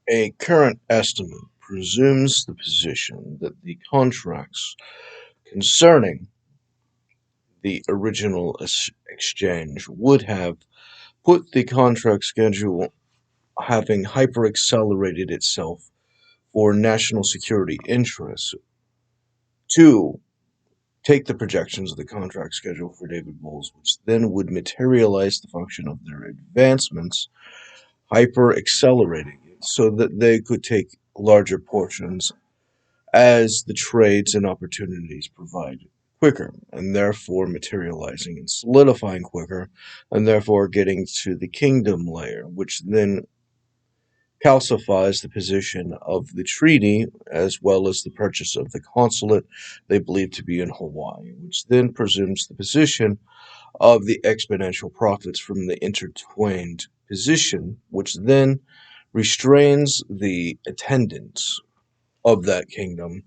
A current estimate presumes the position that the contracts concerning the original exchange would have put the contract schedule having hyper-accelerated itself for national security interests to take the projections of the contract schedule for David Bowles, which then would materialize the function of their advancements, hyper-accelerating it so that they could take larger portions as the trades and opportunities provide quicker, and therefore materializing and solidifying quicker, and therefore getting to the kingdom layer, which then calcifies the position of the treaty as well as the purchase of the consulate they believe to be in Hawaii, which then presumes the position of the exponential profits from the intertwined position, which then restrains the attendance of that kingdom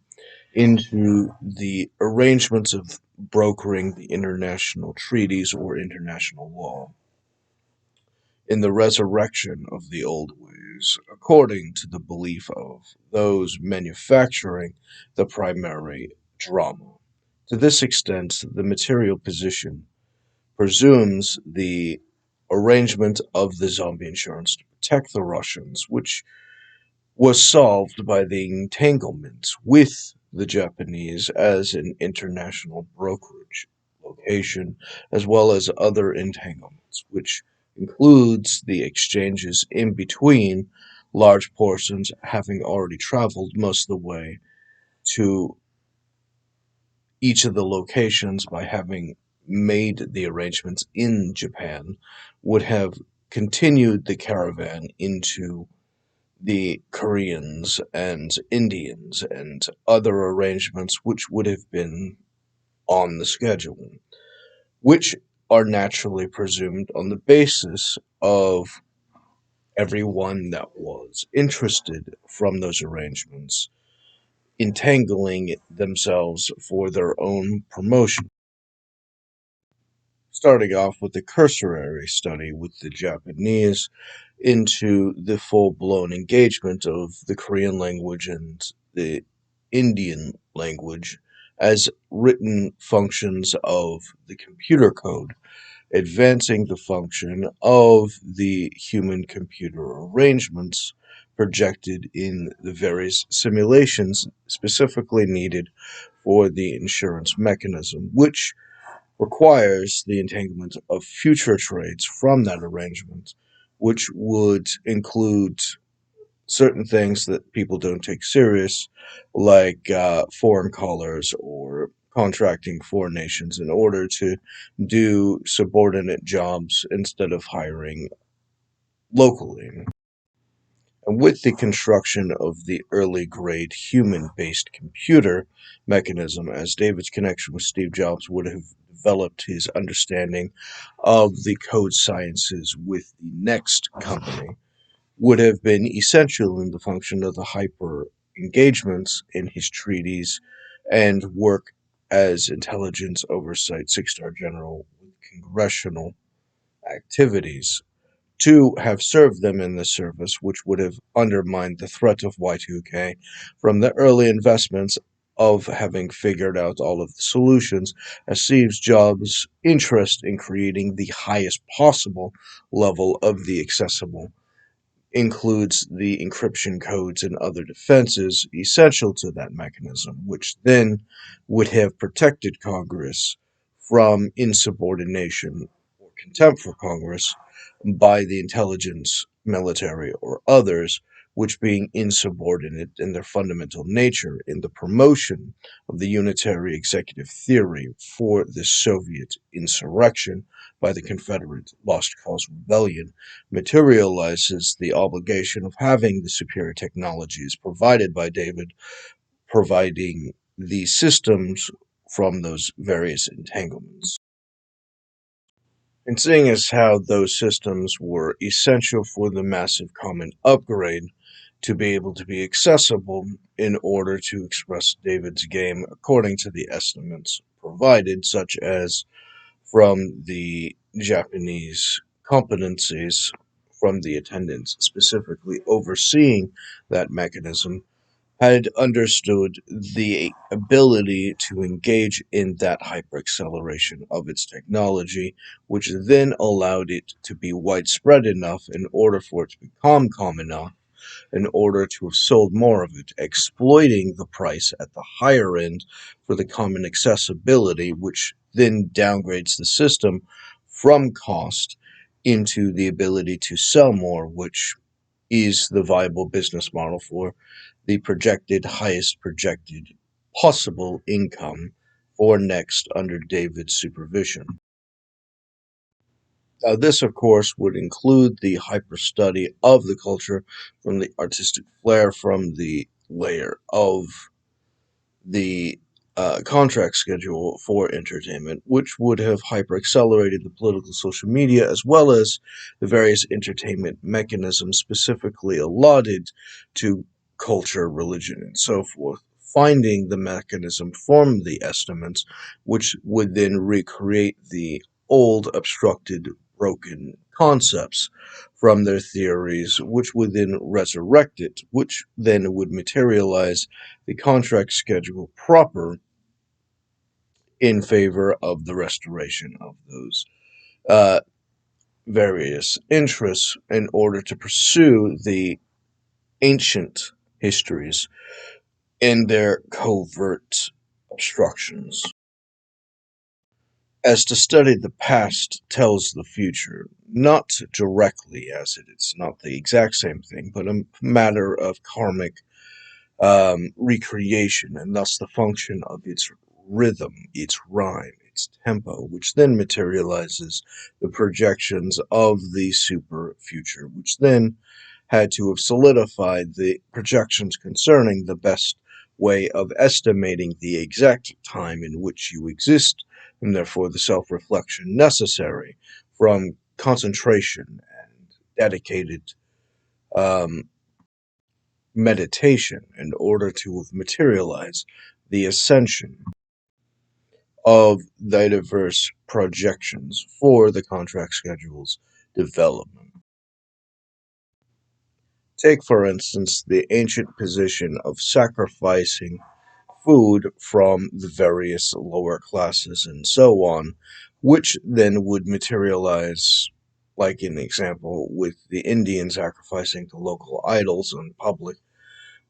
into the arrangements of brokering the international treaties or international law in the resurrection of the old ways, according to the belief of those manufacturing the primary drama. To this extent, the material position presumes the arrangement of the zombie insurance to protect the Russians, which was solved by the entanglement with the Japanese as an international brokerage location, as well as other entanglements, which includes the exchanges in between large portions having already traveled most of the way to each of the locations by having made the arrangements in Japan, would have continued the caravan into the Koreans and Indians and other arrangements which would have been on the schedule, which are naturally presumed on the basis of everyone that was interested from those arrangements entangling themselves for their own promotion. Starting off with the cursory study with the Japanese into the full-blown engagement of the Korean language and the Indian language as written functions of the computer code, advancing the function of the human-computer arrangements projected in the various simulations specifically needed for the insurance mechanism, which requires the entanglement of future trades from that arrangement, which would include certain things that people don't take serious, like foreign collars or contracting foreign nations in order to do subordinate jobs instead of hiring locally. And with the construction of the early grade human based computer mechanism, as David's connection with Steve Jobs would have developed his understanding of the code sciences with the next company, would have been essential in the function of the hyper engagements in his treaties and work as intelligence oversight 6-star general with congressional activities to have served them in the service, which would have undermined the threat of Y2K from the early investments of having figured out all of the solutions, as Steve Jobs' interest in creating the highest possible level of the accessible includes the encryption codes and other defenses essential to that mechanism, which then would have protected Congress from insubordination or contempt for Congress by the intelligence, military, or others, which being insubordinate in their fundamental nature in the promotion of the unitary executive theory for the Soviet insurrection by the Confederate Lost Cause Rebellion, materializes the obligation of having the superior technologies provided by David, providing the systems from those various entanglements. And seeing as how those systems were essential for the massive common upgrade to be able to be accessible in order to express David's game according to the estimates provided, such as from the Japanese competencies from the attendants specifically overseeing that mechanism had understood the ability to engage in that hyperacceleration of its technology, which then allowed it to be widespread enough in order for it to become common enough in order to have sold more of it, exploiting the price at the higher end for the common accessibility, which then downgrades the system from cost into the ability to sell more, which is the viable business model for the highest projected possible income for next under David's supervision. This, of course, would include the hyper-study of the culture from the artistic flair from the layer of the contract schedule for entertainment, which would have hyper-accelerated the political social media as well as the various entertainment mechanisms specifically allotted to culture, religion, and so forth, finding the mechanism from the estimates, which would then recreate the old, obstructed, broken concepts from their theories, which would then resurrect it, which then would materialize the contract schedule proper in favor of the restoration of those uh, various interests in order to pursue the ancient histories in their covert obstructions. As to study the past tells the future, not directly as it's not the exact same thing, but a matter of karmic recreation, and thus the function of its rhythm, its rhyme, its tempo, which then materializes the projections of the super future, which then had to have solidified the projections concerning the best way of estimating the exact time in which you exist, and therefore the self reflection necessary from concentration and dedicated um, meditation in order to materialize the ascension of the diverse projections for the contract schedule's development. Take, for instance, the ancient position of sacrificing food from the various lower classes and so on, which then would materialize, like in the example, with the Indian sacrificing to local idols in public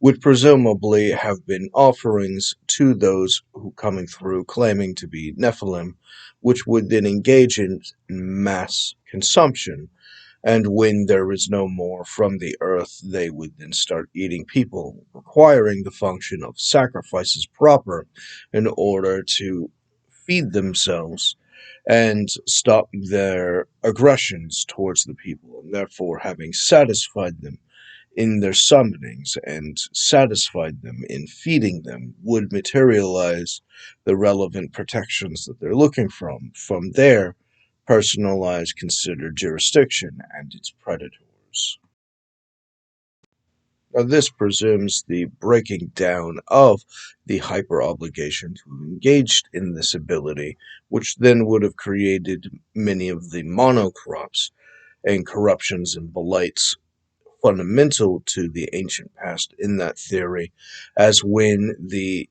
would presumably have been offerings to those who coming through claiming to be Nephilim, which would then engage in mass consumption. And when there is no more from the earth, they would then start eating people, requiring the function of sacrifices proper in order to feed themselves and stop their aggressions towards the people, and therefore having satisfied them in their summonings and satisfied them in feeding them would materialize the relevant protections that they're looking from their personalized considered jurisdiction and its predators. Now, this presumes the breaking down of the hyper obligation to have engaged in this ability, which then would have created many of the monocrops and corruptions and blights fundamental to the ancient past in that theory, as when the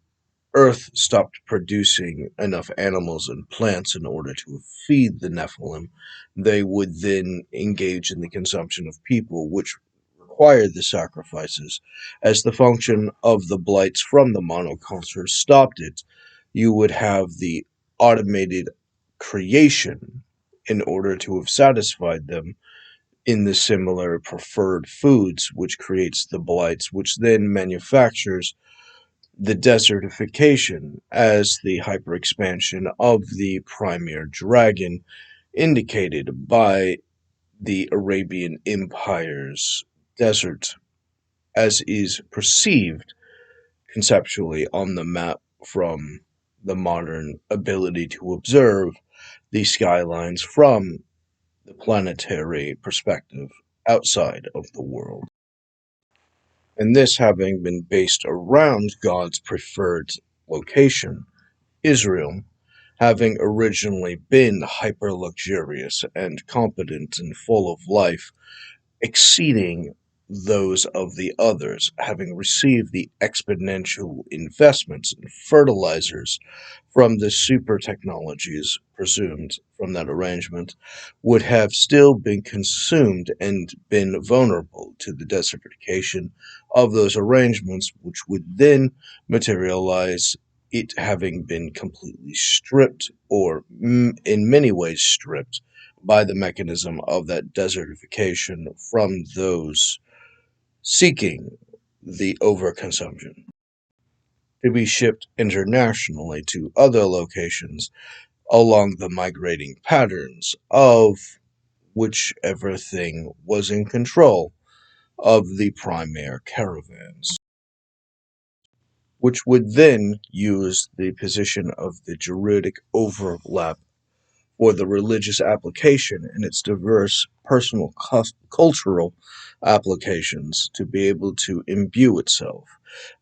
earth stopped producing enough animals and plants in order to feed the Nephilim, they would then engage in the consumption of people, which required the sacrifices. As the function of the blights from the monoculture stopped it, you would have the automated creation in order to have satisfied them in the similar preferred foods, which creates the blights, which then manufactures the desertification as the hyperexpansion of the premier dragon, indicated by the Arabian Empire's desert, as is perceived conceptually on the map from the modern ability to observe the skylines from the planetary perspective outside of the world. And this having been based around God's preferred location, Israel, having originally been hyper luxurious and competent and full of life, exceeding those of the others, having received the exponential investments and fertilizers from the super technologies presumed from that arrangement, would have still been consumed and been vulnerable to the desertification of those arrangements, which would then materialize it having been completely stripped, or in many ways stripped, by the mechanism of that desertification from those seeking the overconsumption, to be shipped internationally to other locations along the migrating patterns of whichever thing was in control of the primary caravans, which would then use the position of the juridic overlap or the religious application and its diverse personal cultural applications to be able to imbue itself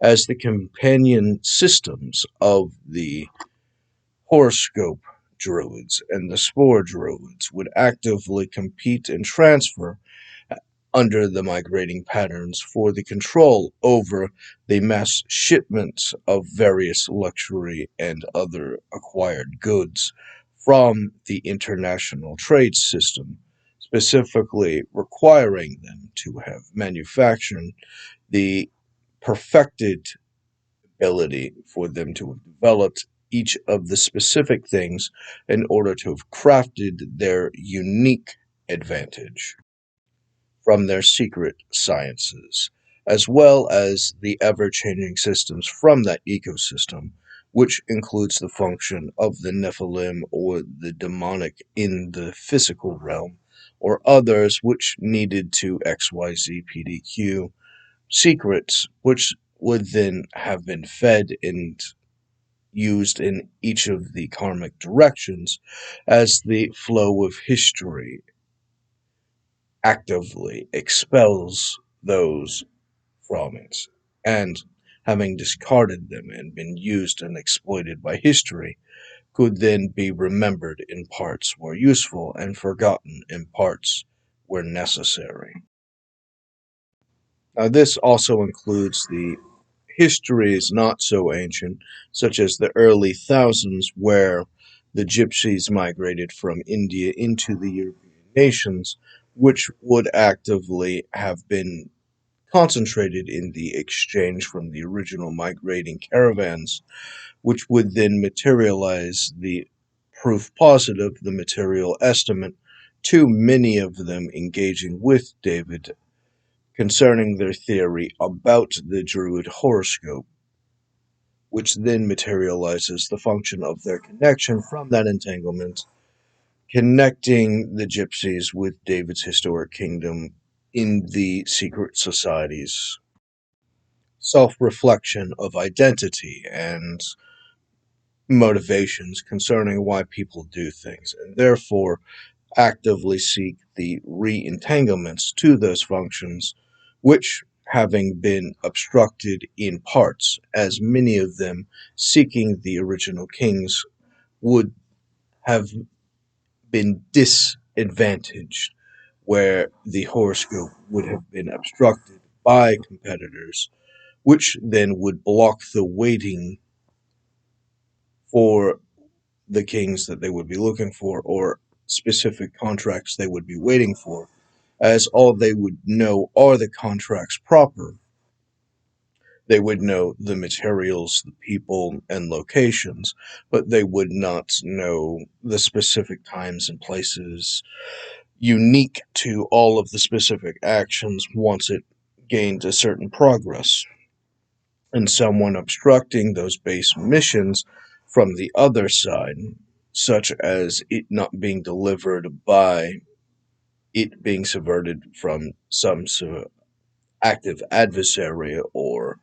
as the companion systems of the horoscope druids and the spore druids would actively compete and transfer under the migrating patterns for the control over the mass shipments of various luxury and other acquired goods from the international trade system, specifically requiring them to have manufactured the perfected ability for them to have developed each of the specific things in order to have crafted their unique advantage from their secret sciences, as well as the ever changing systems from that ecosystem, which includes the function of the Nephilim or the demonic in the physical realm, or others which needed to XYZ PDQ secrets, which would then have been fed and used in each of the karmic directions as the flow of history actively expels those from it, and having discarded them and been used and exploited by history, could then be remembered in parts where useful and forgotten in parts where necessary. Now, this also includes the histories not so ancient, such as the early thousands, where the gypsies migrated from India into the European nations, which would actively have been concentrated in the exchange from the original migrating caravans, which would then materialize the proof positive, the material estimate, to many of them engaging with David concerning their theory about the Druid horoscope, which then materializes the function of their connection from that entanglement, connecting the gypsies with David's historic kingdom in the secret societies, self-reflection of identity and motivations concerning why people do things, and therefore actively seek the re-entanglements to those functions, which, having been obstructed in parts, as many of them seeking the original kings, would have been disadvantaged, where the horoscope would have been obstructed by competitors, which then would block the waiting for the kings that they would be looking for, or specific contracts they would be waiting for, as all they would know are the contracts proper. They would know the materials, the people, and locations, but they would not know the specific times and places unique to all of the specific actions once it gained a certain progress. And someone obstructing those base missions from the other side, such as it not being delivered by it being subverted from some active adversary or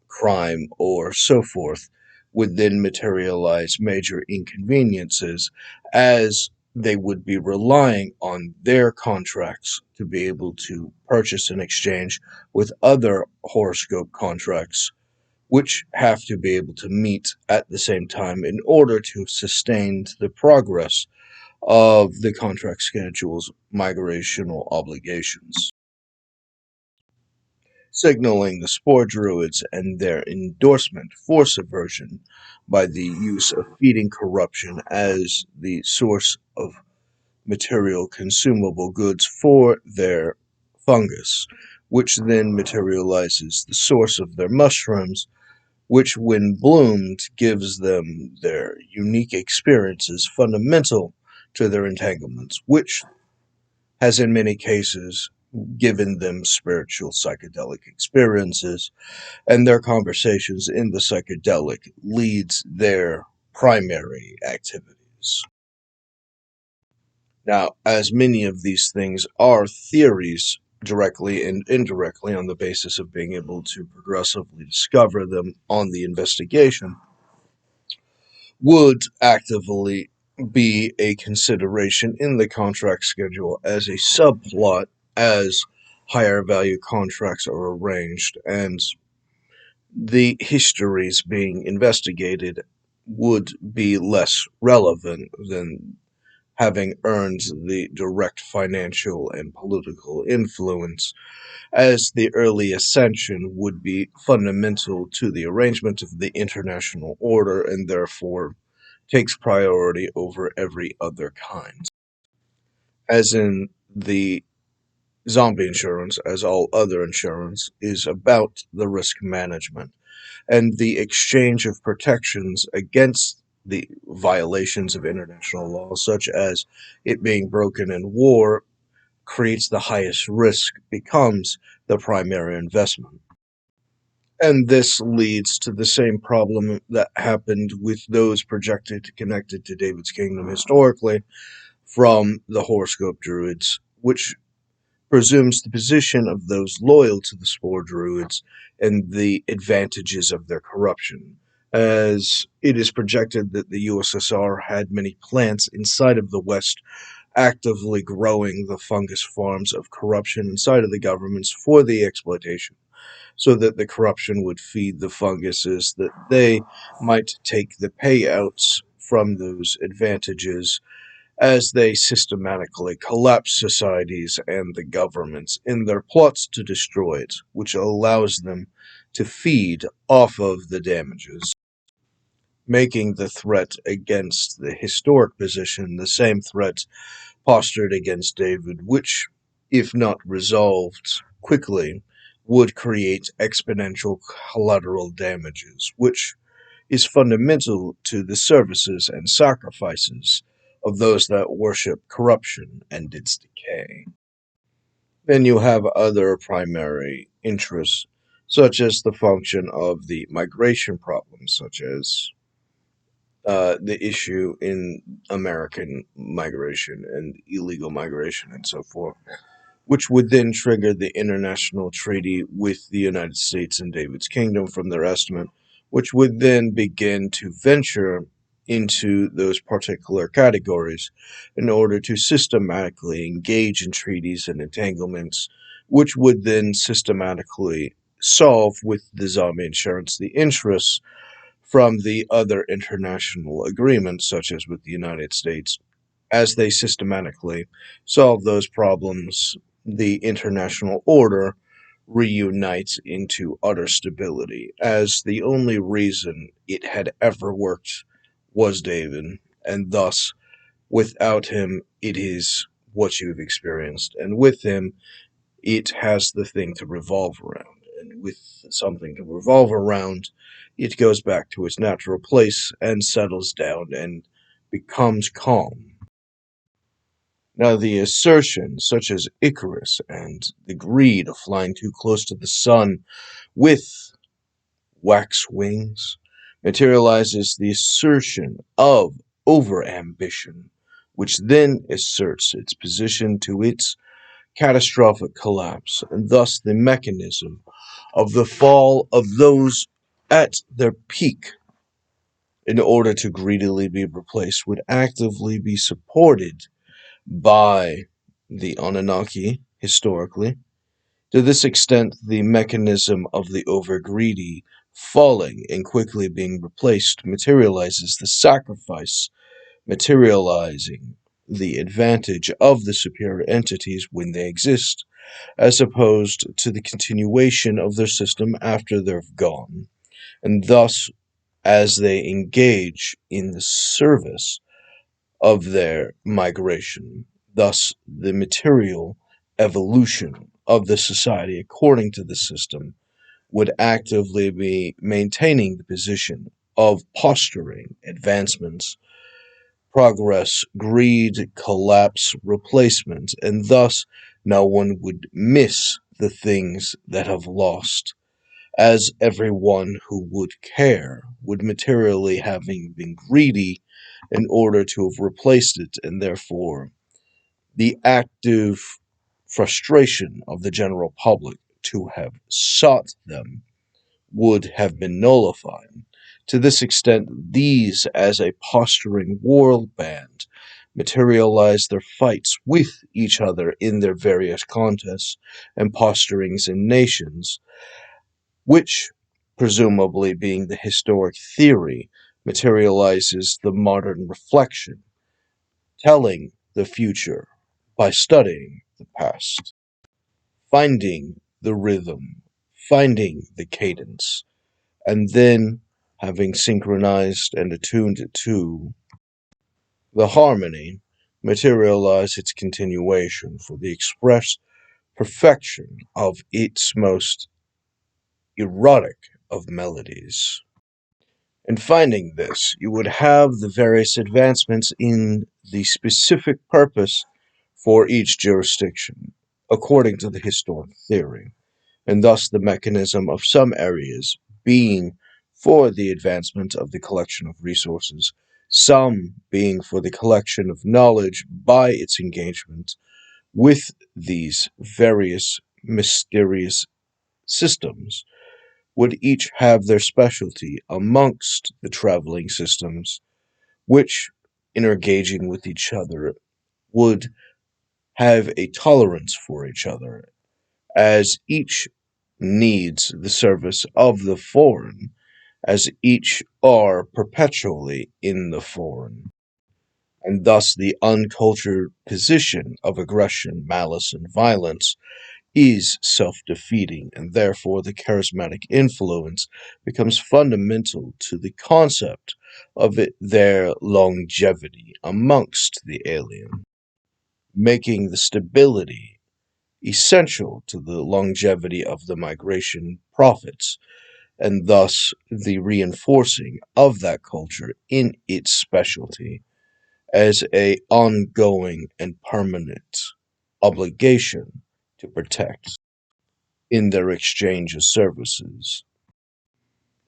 crime or so forth, would then materialize major inconveniences, as they would be relying on their contracts to be able to purchase and exchange with other horoscope contracts, which have to be able to meet at the same time in order to sustain the progress of the contract schedule's migrational obligations. signaling the spore druids and their endorsement for subversion by the use of feeding corruption as the source of material consumable goods for their fungus, which then materializes the source of their mushrooms, which when bloomed gives them their unique experiences fundamental to their entanglements, which has in many cases given them spiritual psychedelic experiences, and their conversations in the psychedelic leads their primary activities. Now, as many of these things are theories directly and indirectly on the basis of being able to progressively discover them on the investigation, would actively be a consideration in the contract schedule as a subplot as higher value contracts are arranged and the histories being investigated would be less relevant than having earned the direct financial and political influence, as the early ascension would be fundamental to the arrangement of the international order and therefore takes priority over every other kind. As in the zombie insurance, as all other insurance, is about the risk management and the exchange of protections against the violations of international law, such as it being broken in war, creates the highest risk, becomes the primary investment. And this leads to the same problem that happened with those projected connected to David's kingdom historically from the horoscope druids, which presumes the position of those loyal to the spore druids and the advantages of their corruption, as it is projected that the USSR had many plants inside of the West actively growing the fungus farms of corruption inside of the governments for the exploitation, so that the corruption would feed the funguses that they might take the payouts from those advantages as they systematically collapse societies and the governments in their plots to destroy it, which allows them to feed off of the damages, making the threat against the historic position the same threat postured against David, which, if not resolved quickly, would create exponential collateral damages, which is fundamental to the services and sacrifices of those that worship corruption and its decay. Then you have other primary interests, such as the function of the migration problems, such as the issue in American migration and illegal migration and so forth, which would then trigger the international treaty with the United States and David's kingdom from their estimate, which would then begin to venture into those particular categories in order to systematically engage in treaties and entanglements, which would then systematically solve with the zombie insurance the interests from the other international agreements, such as with the United States. As they systematically solve those problems, the international order reunites into utter stability, as the only reason it had ever worked was David, and thus, without him, it is what you've experienced, and with him, it has the thing to revolve around, and with something to revolve around, it goes back to its natural place and settles down and becomes calm. Now, the assertions, such as Icarus and the greed of flying too close to the sun with wax wings, materializes the assertion of overambition, which then asserts its position to its catastrophic collapse, and thus the mechanism of the fall of those at their peak in order to greedily be replaced would actively be supported by the Anunnaki historically. To this extent, the mechanism of the overgreedy falling and quickly being replaced materializes the sacrifice, materializing the advantage of the superior entities when they exist, as opposed to the continuation of their system after they've gone, and thus as they engage in the service of their migration. Thus, the material evolution of the society according to the system would actively be maintaining the position of posturing advancements, progress, greed, collapse, replacement, and thus no one would miss the things that have lost, as everyone who would care would materially having been greedy in order to have replaced it, and therefore the active frustration of the general public to have sought them would have been nullified. To this extent, these, as a posturing war band, materialize their fights with each other in their various contests and posturings in nations, which, presumably being the historic theory, materializes the modern reflection, telling the future by studying the past, finding the rhythm, finding the cadence, and then having synchronized and attuned it to the harmony, materialize its continuation for the express perfection of its most erotic of melodies. And finding this, you would have the various advancements in the specific purpose for each jurisdiction, according to the historic theory, and thus the mechanism of some areas being for the advancement of the collection of resources, some being for the collection of knowledge by its engagement with these various mysterious systems, would each have their specialty amongst the traveling systems, which, in engaging with each other, would have a tolerance for each other, as each needs the service of the foreign, as each are perpetually in the foreign, and thus the uncultured position of aggression, malice, and violence is self-defeating, and therefore the charismatic influence becomes fundamental to the concept of their longevity amongst the alien, making the stability essential to the longevity of the migration profits, and thus the reinforcing of that culture in its specialty as a ongoing and permanent obligation to protect in their exchange of services.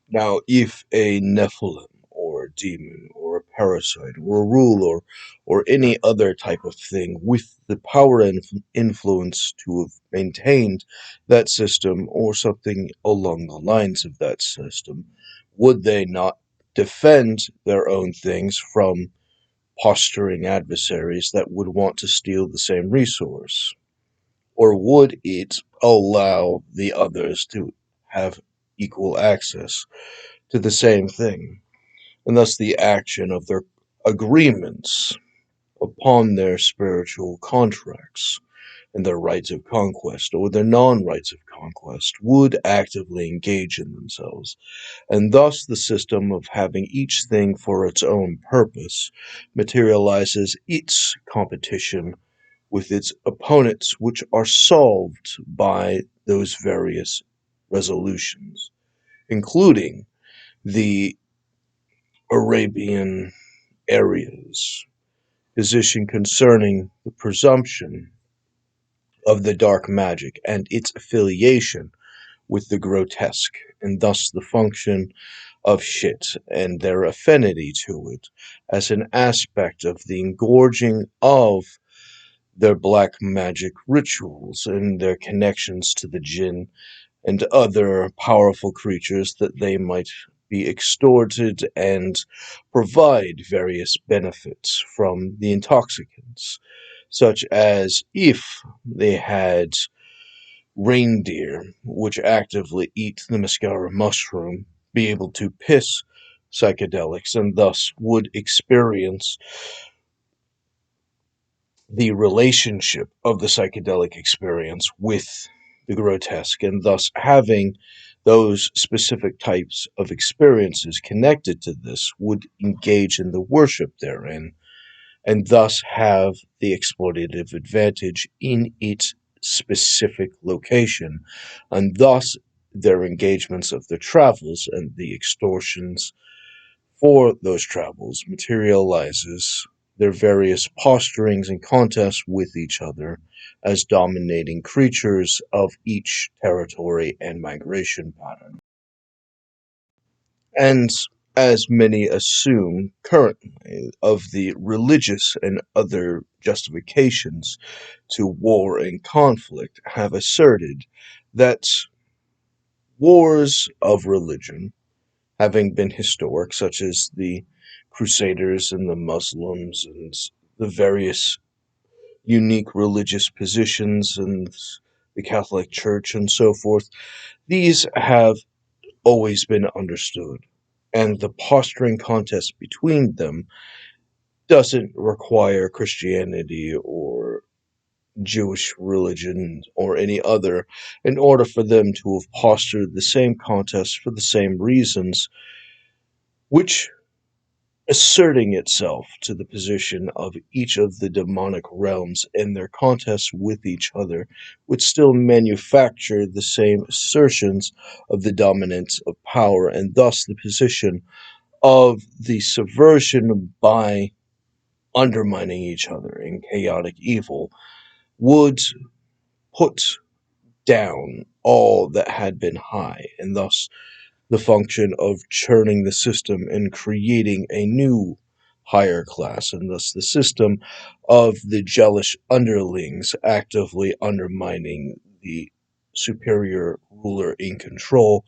Now, if a Nephilim or a demon or a parasite or a ruler or any other type of thing with the power and influence to have maintained that system or something along the lines of that system, would they not defend their own things from posturing adversaries that would want to steal the same resource? Or would it allow the others to have equal access to the same thing, and thus the action of their agreements upon their spiritual contracts and their rights of conquest or their non-rights of conquest would actively engage in themselves, and thus the system of having each thing for its own purpose materializes its competition with its opponents, which are solved by those various resolutions, including the Arabian areas, position concerning the presumption of the dark magic and its affiliation with the grotesque, and thus the function of shit and their affinity to it as an aspect of the engorging of their black magic rituals and their connections to the jinn and other powerful creatures that they might be extorted and provide various benefits from the intoxicants, such as if they had reindeer, which actively eat the mascara mushroom, be able to piss psychedelics and thus would experience the relationship of the psychedelic experience with the grotesque, and thus having those specific types of experiences connected to this would engage in the worship therein, and thus have the exploitative advantage in its specific location, and thus their engagements of the travels and the extortions for those travels materializes their various posturings and contests with each other as dominating creatures of each territory and migration pattern. And as many assume currently of the religious and other justifications to war and conflict, have asserted that wars of religion, having been historic, such as the Crusaders and the Muslims and the various unique religious positions and the Catholic Church and so forth, these have always been understood. And the posturing contest between them doesn't require Christianity or Jewish religion or any other in order for them to have postured the same contest for the same reasons, which asserting itself to the position of each of the demonic realms in their contests with each other would still manufacture the same assertions of the dominance of power, and thus the position of the subversion by undermining each other in chaotic evil would put down all that had been high, and thus the function of churning the system and creating a new higher class, and thus the system of the jealous underlings actively undermining the superior ruler in control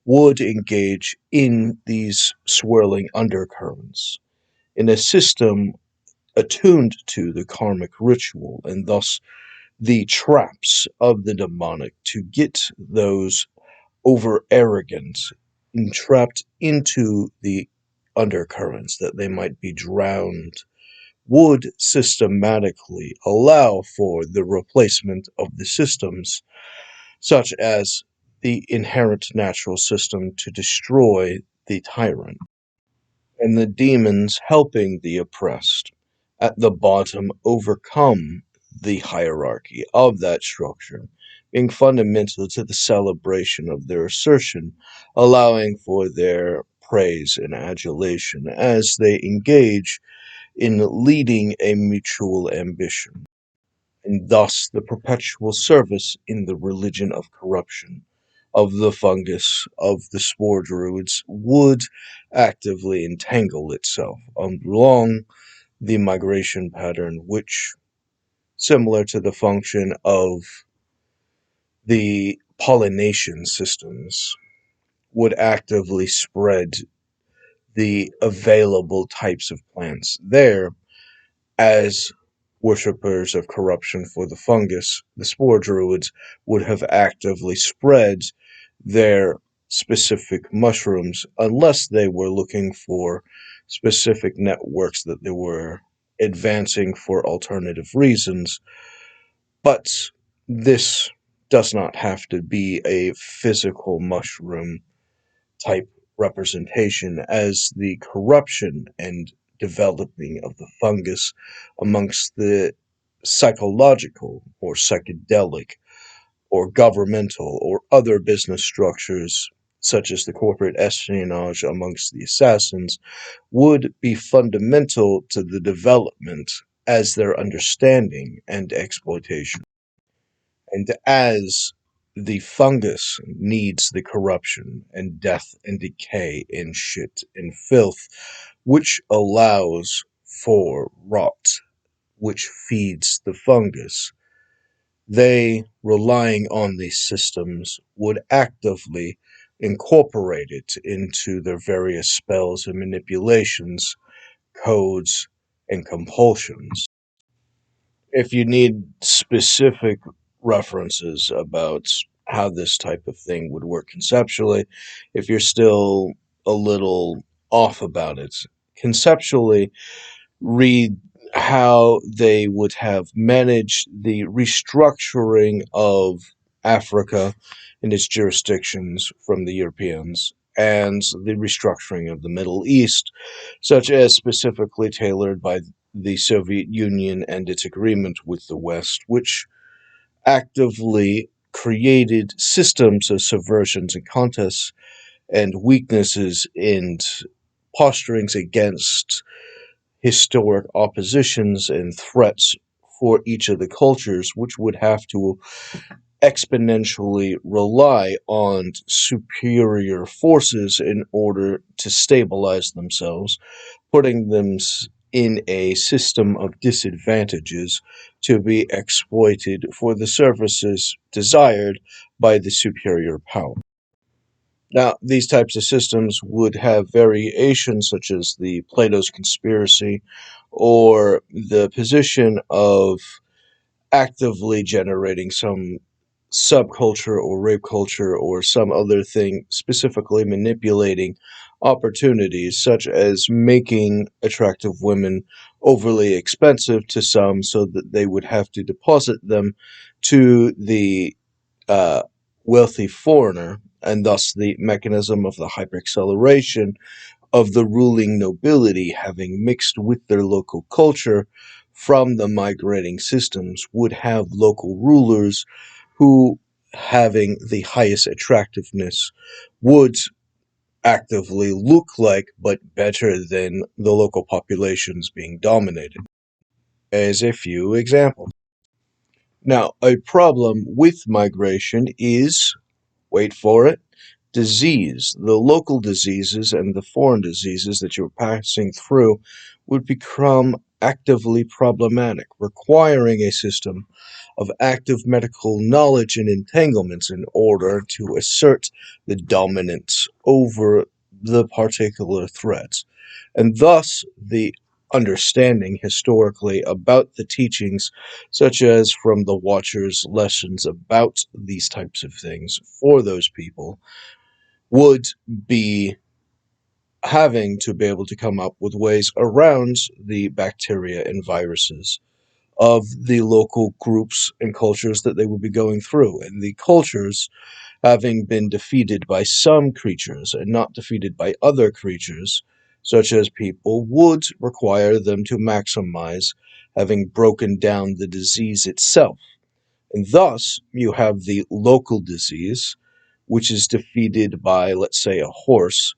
would engage in these swirling undercurrents in a system attuned to the karmic ritual, and thus the traps of the demonic to get those over arrogant entrapped into the undercurrents that they might be drowned would systematically allow for the replacement of the systems, such as the inherent natural system to destroy the tyrant, and the demons helping the oppressed at the bottom overcome the hierarchy of that structure, being fundamental to the celebration of their assertion, allowing for their praise and adulation as they engage in leading a mutual ambition, and thus the perpetual service in the religion of corruption of the fungus of the spore druids would actively entangle itself along the migration pattern, which, similar to the function of the pollination systems, would actively spread the available types of plants there as worshippers of corruption for the fungus, the spore druids would have actively spread their specific mushrooms unless they were looking for specific networks that they were advancing for alternative reasons. But this does not have to be a physical mushroom type representation, as the corruption and developing of the fungus amongst the psychological or psychedelic or governmental or other business structures, such as the corporate espionage amongst the assassins, would be fundamental to the development as their understanding and exploitation. And as the fungus needs the corruption and death and decay and shit and filth, which allows for rot, which feeds the fungus, they, relying on these systems, would actively incorporate it into their various spells and manipulations, codes, and compulsions. If you need specific references about how this type of thing would work conceptually, if you're still a little off about it, conceptually read how they would have managed the restructuring of Africa and its jurisdictions from the Europeans, and the restructuring of the Middle East, such as specifically tailored by the Soviet Union and its agreement with the West, which actively created systems of subversions and contests and weaknesses and posturings against historic oppositions and threats for each of the cultures, which would have to exponentially rely on superior forces in order to stabilize themselves, putting them in a system of disadvantages to be exploited for the services desired by the superior power. Now, these types of systems would have variations such as the Plato's conspiracy or the position of actively generating some subculture or rape culture or some other thing, specifically manipulating opportunities, such as making attractive women overly expensive to some so that they would have to deposit them to the uh, wealthy foreigner, and thus the mechanism of the hyperacceleration of the ruling nobility having mixed with their local culture from the migrating systems would have local rulers who, having the highest attractiveness, would actively look like but better than the local populations being dominated. As a few examples. Now, a problem with migration is, wait for it, disease. The local diseases and the foreign diseases that you're passing through would become actively problematic, requiring a system of active medical knowledge and entanglements in order to assert the dominance over the particular threats. And thus, the understanding historically about the teachings, such as from the Watchers' lessons about these types of things for those people, would be having to be able to come up with ways around the bacteria and viruses of the local groups and cultures that they would be going through. And the cultures, having been defeated by some creatures and not defeated by other creatures, such as people, would require them to maximize having broken down the disease itself. And thus, you have the local disease, which is defeated by, let's say, a horse,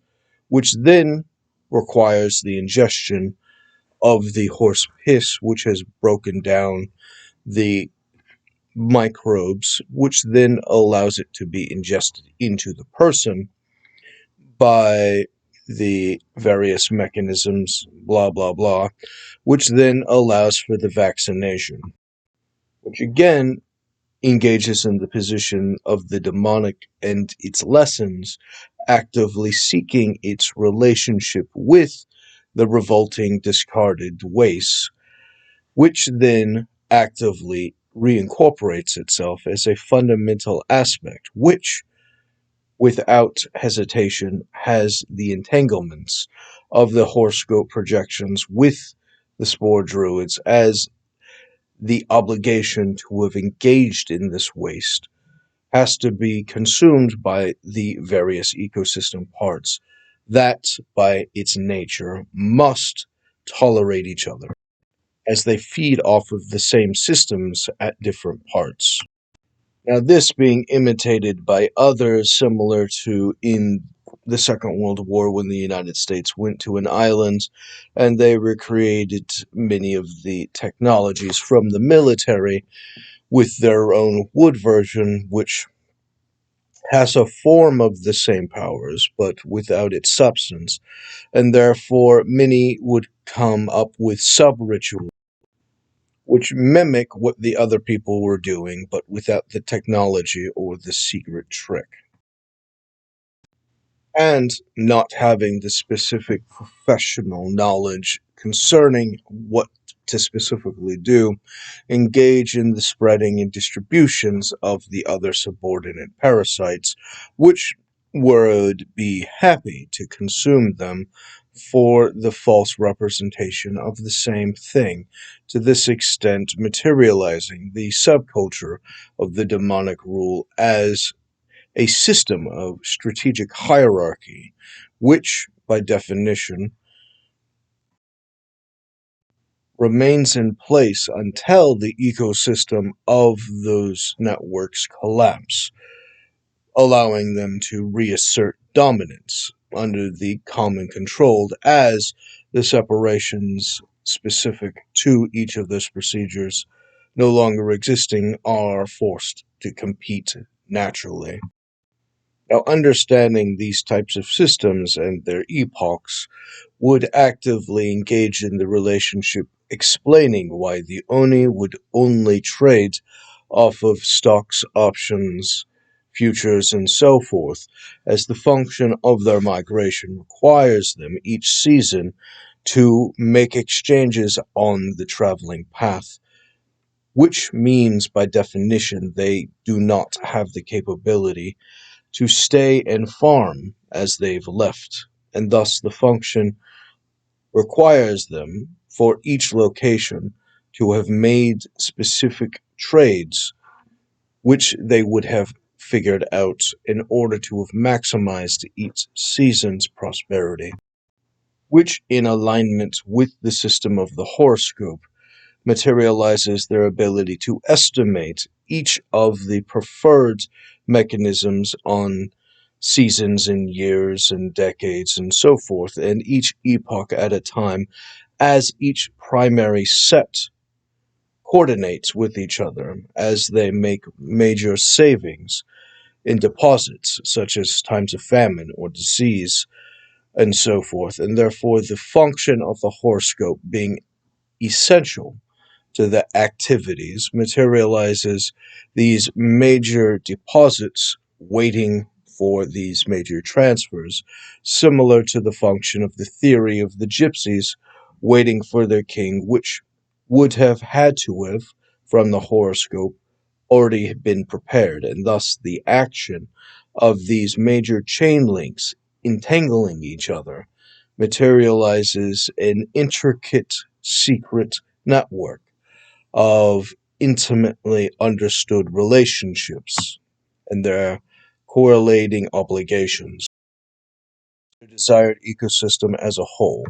which then requires the ingestion of the horse piss, which has broken down the microbes, which then allows it to be ingested into the person by the various mechanisms, blah, blah, blah, which then allows for the vaccination, which again engages in the position of the demonic and its lessons, actively seeking its relationship with the revolting discarded waste, which then actively reincorporates itself as a fundamental aspect, which, without hesitation, has the entanglements of the horoscope projections with the spore druids as the obligation to have engaged in this waste has to be consumed by the various ecosystem parts that, by its nature, must tolerate each other, as they feed off of the same systems at different parts. Now, this being imitated by others similar to in the Second World War when the United States went to an island and they recreated many of the technologies from the military with their own wood version, which has a form of the same powers but without its substance, and therefore many would come up with sub-rituals which mimic what the other people were doing, but without the technology or the secret trick. And not having the specific professional knowledge concerning what to specifically do, engage in the spreading and distributions of the other subordinate parasites, which would be happy to consume them for the false representation of the same thing, to this extent materializing the subculture of the demonic rule as a system of strategic hierarchy, which, by definition, remains in place until the ecosystem of those networks collapse, allowing them to reassert dominance under the common controlled as the separations specific to each of those procedures no longer existing are forced to compete naturally. Now, understanding these types of systems and their epochs would actively engage in the relationship, explaining why the Oni would only trade off of stocks, options, futures, and so forth, as the function of their migration requires them each season to make exchanges on the traveling path, which means by definition they do not have the capability to stay and farm as they've left, and thus the function requires them for each location to have made specific trades which they would have figured out in order to have maximized each season's prosperity, which, in alignment with the system of the horoscope, materializes their ability to estimate each of the preferred mechanisms on seasons and years and decades and so forth, and each epoch at a time, as each primary set coordinates with each other as they make major savings in deposits, such as times of famine or disease and so forth, and therefore the function of the horoscope being essential to the activities materializes these major deposits waiting for these major transfers, similar to the function of the theory of the gypsies waiting for their king, which would have had to have, from the horoscope, already been prepared, and thus the action of these major chain links entangling each other materializes an intricate secret network of intimately understood relationships and their correlating obligations, the desired ecosystem as a whole.